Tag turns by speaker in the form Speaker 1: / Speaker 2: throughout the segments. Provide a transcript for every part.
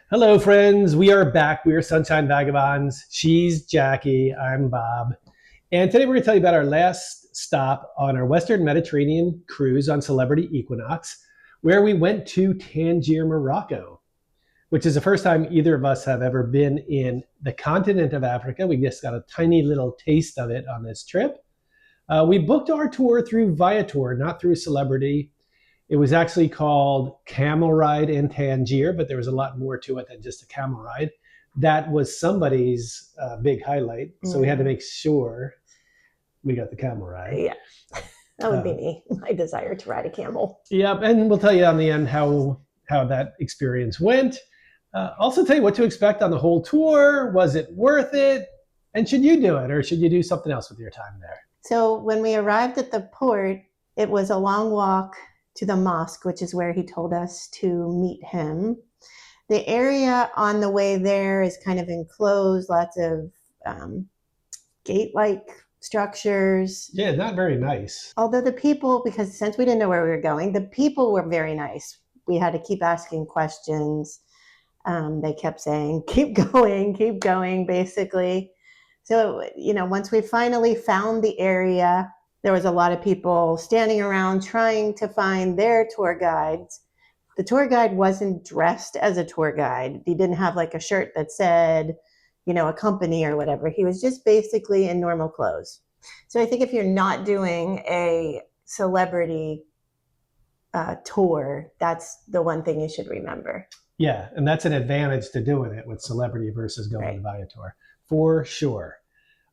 Speaker 1: Hello, friends. We are back. We are Sunshine Vagabonds. She's Jackie. I'm Bob. And today we're going to tell you about our last stop on our Western Mediterranean cruise on Celebrity Equinox, where we went to Tangier, Morocco, which is the first time either of us have ever been in the continent of Africa. We just got a tiny little taste of it on this trip. We booked our tour through Viator, not through Celebrity. It was actually called Camel Ride in Tangier, but there was a lot more to it than just a camel ride. That was somebody's big highlight. So we had to make sure we got the camel ride.
Speaker 2: Yeah, that would be me. My desire to ride a camel.
Speaker 1: Yep, and we'll tell you on the end how that experience went. Also tell you what to expect on the whole tour. Was it worth it? And should you do it, or should you do something else with your time there?
Speaker 2: So when we arrived at the port, it was a long walk to the mosque, which is where he told us to meet him. The area on the way there is kind of enclosed, lots of gate-like structures.
Speaker 1: Yeah, not very nice.
Speaker 2: Although the people, because since we didn't know where we were going, the people were very nice. We had to keep asking questions. They kept saying, keep going, basically. So, once we finally found the area, there was a lot of people standing around trying to find their tour guides. The tour guide wasn't dressed as a tour guide. He didn't have like a shirt that said, a company or whatever. He was just basically in normal clothes. So I think if you're not doing a celebrity tour, that's the one thing you should remember.
Speaker 1: Yeah, and that's an advantage to doing it with Celebrity versus going to Viator, for sure.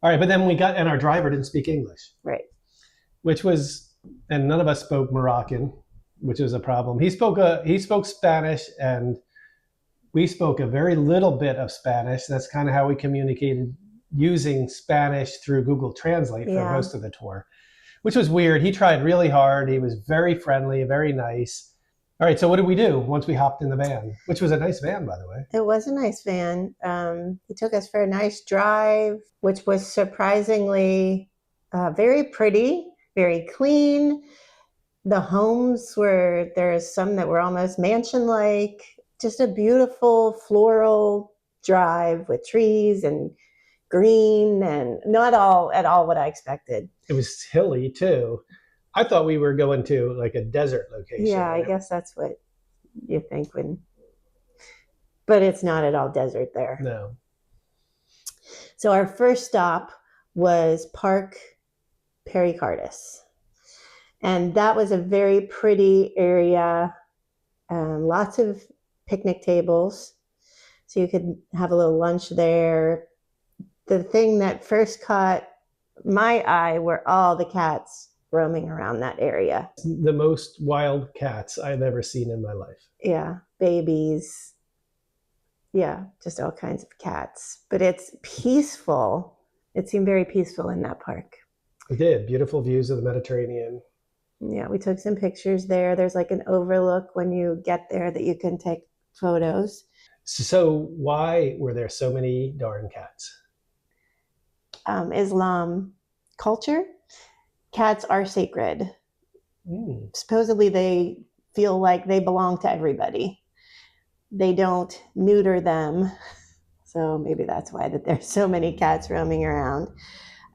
Speaker 1: All right, but then and our driver didn't speak English.
Speaker 2: Right.
Speaker 1: And none of us spoke Moroccan, which was a problem. He spoke Spanish, and we spoke a very little bit of Spanish. That's kind of how we communicated, using Spanish through Google Translate for most of the tour, which was weird. He tried really hard. He was very friendly, very nice. All right, so what did we do once we hopped in the van, which was a nice van, by the way?
Speaker 2: It was a nice van. He took us for a nice drive, which was surprisingly very pretty, very clean. The homes there's some that were almost mansion-like, just a beautiful floral drive with trees and green, and not at all what I expected.
Speaker 1: It was hilly too. I thought we were going to like a desert location.
Speaker 2: Yeah, right? I guess that's what you think but it's not at all desert there.
Speaker 1: No.
Speaker 2: So our first stop was Parc Perdicaris. And that was a very pretty area. Lots of picnic tables. So you could have a little lunch there. The thing that first caught my eye were all the cats roaming around that area.
Speaker 1: The most wild cats I've ever seen in my life.
Speaker 2: Yeah, babies. Yeah, just all kinds of cats. But it's peaceful. It seemed very peaceful in that park.
Speaker 1: It did. Beautiful views of the Mediterranean.
Speaker 2: Yeah, we took some pictures there. There's like an overlook when you get there that you can take photos.
Speaker 1: So why were there so many darn cats?
Speaker 2: Islam culture. Cats are sacred. Supposedly they feel like they belong to everybody. They don't neuter them. So maybe that's why that there's so many cats roaming around.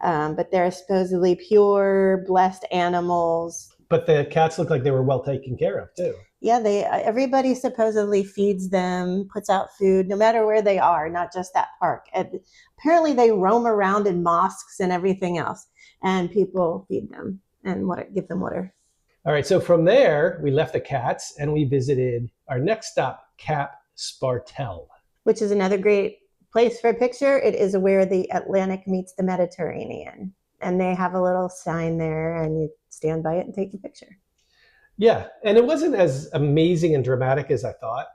Speaker 2: But they're supposedly pure, blessed animals.
Speaker 1: But the cats look like they were well taken care of too.
Speaker 2: Yeah, everybody supposedly feeds them, puts out food, no matter where they are, not just that park. And apparently they roam around in mosques and everything else, and people feed them and give them water.
Speaker 1: All right, so from there, we left the cats and we visited our next stop, Cap Spartel.
Speaker 2: Which is another great place for a picture. It is where the Atlantic meets the Mediterranean. And they have a little sign there, and you stand by it and take a picture.
Speaker 1: Yeah, and it wasn't as amazing and dramatic as I thought.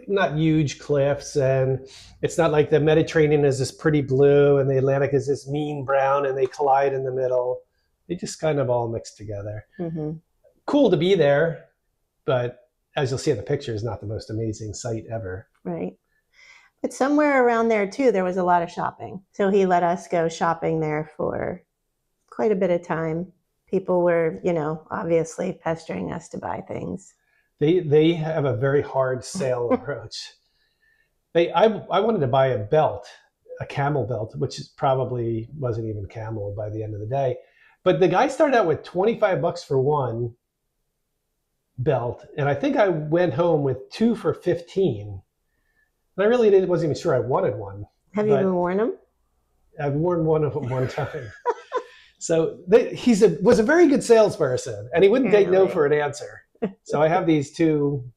Speaker 1: Not huge cliffs, and it's not like the Mediterranean is this pretty blue and the Atlantic is this mean brown and they collide in the middle. They just kind of all mix together. Mm-hmm. Cool to be there, but as you'll see in the picture, is not the most amazing sight ever.
Speaker 2: Right. But somewhere around there too, there was a lot of shopping. So he let us go shopping there for quite a bit of time. People were, obviously pestering us to buy things.
Speaker 1: They have a very hard sale approach. I wanted to buy a belt, a camel belt, which probably wasn't even camel by the end of the day. But the guy started out with $25 for one belt, and I think I went home with two for 15. And I really wasn't even sure I wanted one.
Speaker 2: Have you even worn them?
Speaker 1: I've worn one of them one time. So was a very good salesperson, and he wouldn't take no for an answer. So I have these two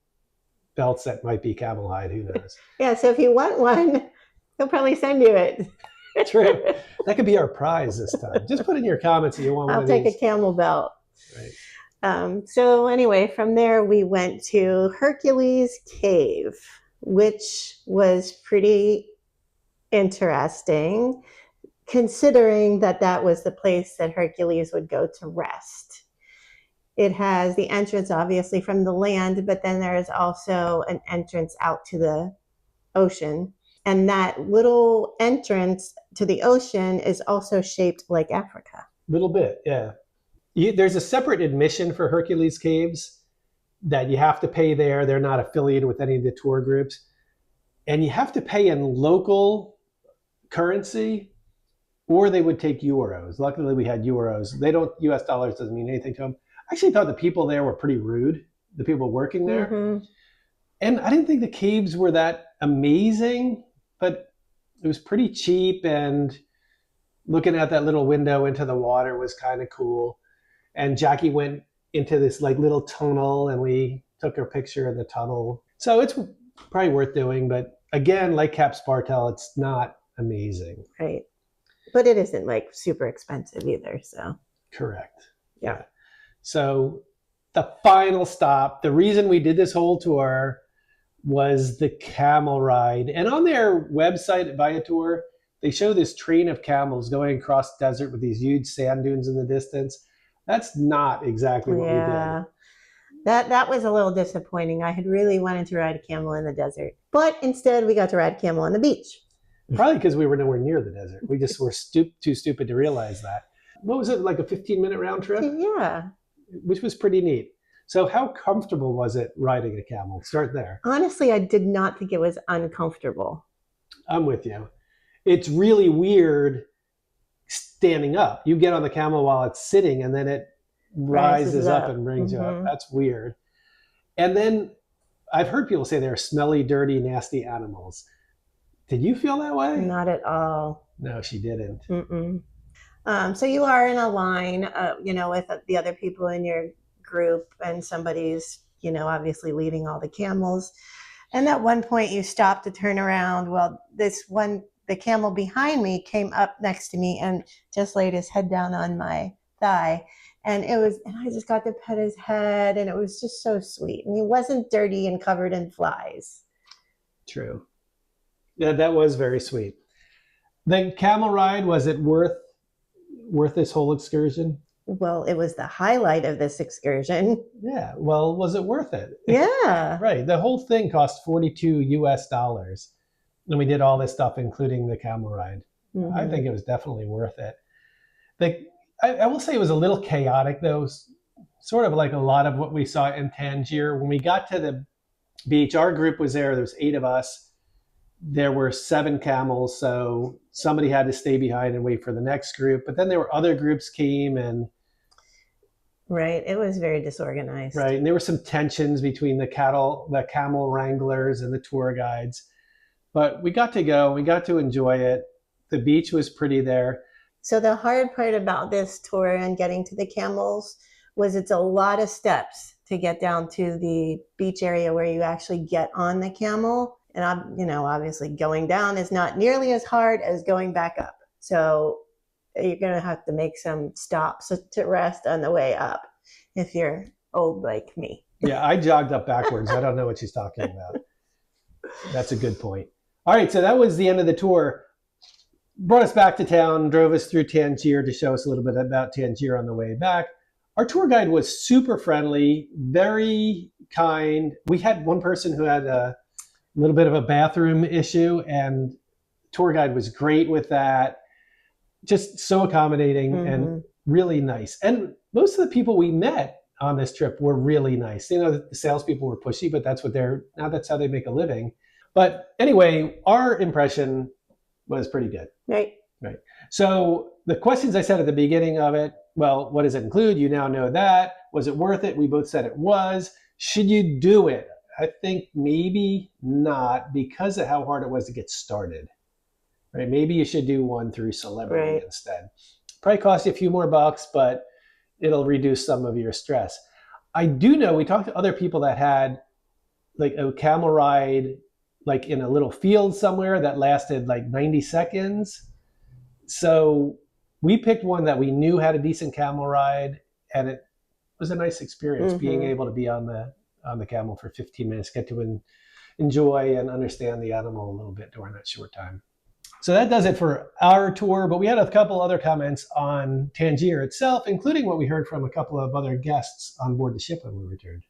Speaker 1: belts that might be camel hide. Who knows?
Speaker 2: Yeah. So if you want one, he'll probably send you it.
Speaker 1: True. That could be our prize this time. Just put in your comments if you want one of these.
Speaker 2: I'll take a camel belt.
Speaker 1: Right.
Speaker 2: So anyway, from there we went to Hercules Cave, which was pretty interesting, considering that was the place that Hercules would go to rest. It has the entrance, obviously, from the land, but then there is also an entrance out to the ocean. And that little entrance to the ocean is also shaped like Africa.
Speaker 1: A little bit, yeah. There's a separate admission for Hercules Caves that you have to pay there. They're not affiliated with any of the tour groups. And you have to pay in local currency, or they would take euros. Luckily, we had euros. US dollars doesn't mean anything to them. I actually thought the people there were pretty rude, the people working there. Mm-hmm. And I didn't think the caves were that amazing, but it was pretty cheap, and looking at that little window into the water was kind of cool. And Jackie went into this like little tunnel, and we took her picture in the tunnel. So it's probably worth doing, but again, like Cap Spartel, it's not amazing.
Speaker 2: Right. But it isn't like super expensive either, so.
Speaker 1: Correct. Yeah. So the final stop, the reason we did this whole tour was the camel ride. And on their website at Viator, they show this train of camels going across the desert with these huge sand dunes in the distance. That's not exactly what we did.
Speaker 2: That was a little disappointing. I had really wanted to ride a camel in the desert, but instead we got to ride a camel on the beach.
Speaker 1: Probably because we were nowhere near the desert. We just were too stupid to realize that. What was it, like a 15-minute round trip?
Speaker 2: Yeah.
Speaker 1: Which was pretty neat. So how comfortable was it riding a camel? Start there.
Speaker 2: Honestly, I did not think it was uncomfortable.
Speaker 1: I'm with you. It's really weird standing up. You get on the camel while it's sitting, and then it rises up and brings you up. That's weird. And then I've heard people say they're smelly, dirty, nasty animals. Did you feel that way?
Speaker 2: Not at all.
Speaker 1: No, she didn't.
Speaker 2: So you are in a line, with the other people in your group, and somebody's, obviously leading all the camels. And at one point you stop to turn around. Well, the camel behind me came up next to me and just laid his head down on my thigh. And I just got to pet his head, and it was just so sweet. And he wasn't dirty and covered in flies.
Speaker 1: True. Yeah, that was very sweet. The camel ride, was it worth this whole excursion?
Speaker 2: Well, it was the highlight of this excursion.
Speaker 1: Yeah. Well, was it worth it?
Speaker 2: Yeah.
Speaker 1: Right. The whole thing cost $42 US. And we did all this stuff, including the camel ride. I think it was definitely worth it. I will say it was a little chaotic, though, sort of like a lot of what we saw in Tangier. When we got to the beach, our group was there. There was 8 of us. There were 7 camels, so somebody had to stay behind and wait for the next group. But then there were other groups came, and
Speaker 2: right, it was very disorganized.
Speaker 1: Right, and there were some tensions between the camel wranglers and the tour guides. But we got to go. We got to enjoy it. The beach was pretty there.
Speaker 2: So the hard part about this tour and getting to the camels was it's a lot of steps to get down to the beach area where you actually get on the camel. And obviously going down is not nearly as hard as going back up. So you're going to have to make some stops to rest on the way up if you're old like me.
Speaker 1: Yeah, I jogged up backwards. I don't know what she's talking about. That's a good point. All right, so that was the end of the tour. Brought us back to town, drove us through Tangier to show us a little bit about Tangier on the way back. Our tour guide was super friendly, very kind. We had one person who had a little bit of a bathroom issue, and tour guide was great with that. Just so accommodating and really nice. And most of the people we met on this trip were really nice. The salespeople were pushy, but that's how they make a living. But anyway, our impression was pretty good.
Speaker 2: Right.
Speaker 1: Right. So the questions I said at the beginning of it, well, what does it include? You now know that. Was it worth it? We both said it was. Should you do it? I think maybe not because of how hard it was to get started. Right? Maybe you should do one through Celebrity
Speaker 2: Right.
Speaker 1: instead. Probably cost you a few more bucks, but it'll reduce some of your stress. I do know we talked to other people that had like a camel ride like in a little field somewhere that lasted like 90 seconds. So we picked one that we knew had a decent camel ride, and it was a nice experience being able to be on the camel for 15 minutes, get to enjoy and understand the animal a little bit during that short time. So that does it for our tour, but we had a couple other comments on Tangier itself, including what we heard from a couple of other guests on board the ship when we returned.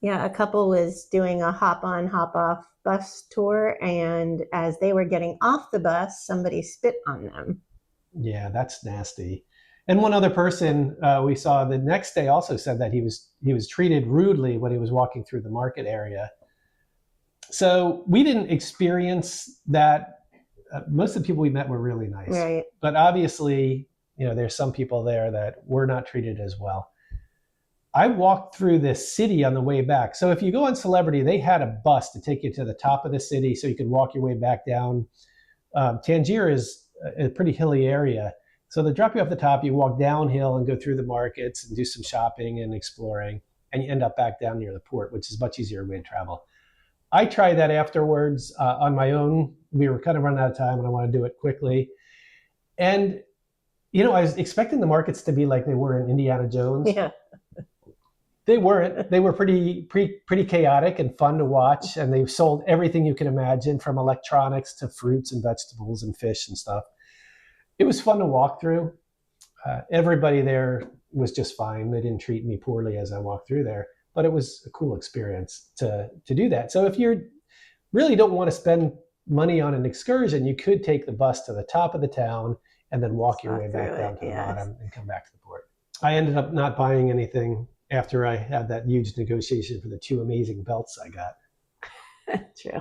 Speaker 2: Yeah, a couple was doing a hop on, hop off bus tour, and as they were getting off the bus, somebody spit on them.
Speaker 1: Yeah, that's nasty. And one other person we saw the next day also said that he was treated rudely when he was walking through the market area. So we didn't experience that. Most of the people we met were really nice,
Speaker 2: Right.
Speaker 1: but obviously, there's some people there that were not treated as well. I walked through this city on the way back. So if you go on Celebrity, they had a bus to take you to the top of the city so you could walk your way back down. Tangier is a pretty hilly area. So they drop you off the top, you walk downhill and go through the markets and do some shopping and exploring, and you end up back down near the port, which is much easier way to travel. I tried that afterwards on my own. We were kind of running out of time and I want to do it quickly. And, I was expecting the markets to be like they were in Indiana Jones.
Speaker 2: Yeah.
Speaker 1: They weren't. They were pretty chaotic and fun to watch. And they sold everything you can imagine, from electronics to fruits and vegetables and fish and stuff. It was fun to walk through. Everybody there was just fine. They didn't treat me poorly as I walked through there. But it was a cool experience to do that. So if you really don't want to spend money on an excursion, you could take the bus to the top of the town and then walk your way back down to the bottom and come back to the port. I ended up not buying anything after I had that huge negotiation for the 2 amazing belts I got.
Speaker 2: True.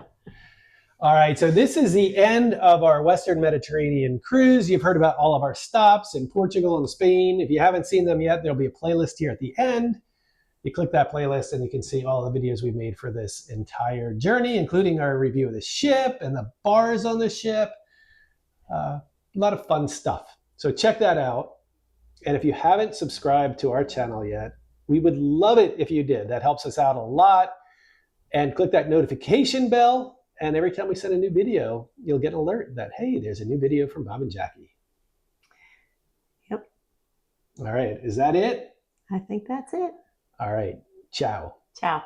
Speaker 1: All right, so this is the end of our Western Mediterranean cruise. You've heard about all of our stops in Portugal and Spain. If you haven't seen them yet, there'll be a playlist here at the end. You click that playlist and you can see all the videos we made for this entire journey, including our review of the ship and the bars on the ship. A lot of fun stuff. So check that out. And if you haven't subscribed to our channel yet, we would love it if you did. That helps us out a lot. And click that notification bell. And every time we send a new video, you'll get an alert that, hey, there's a new video from Bob and Jackie.
Speaker 2: Yep.
Speaker 1: All right. Is that it?
Speaker 2: I think that's it.
Speaker 1: All right. Ciao.
Speaker 2: Ciao.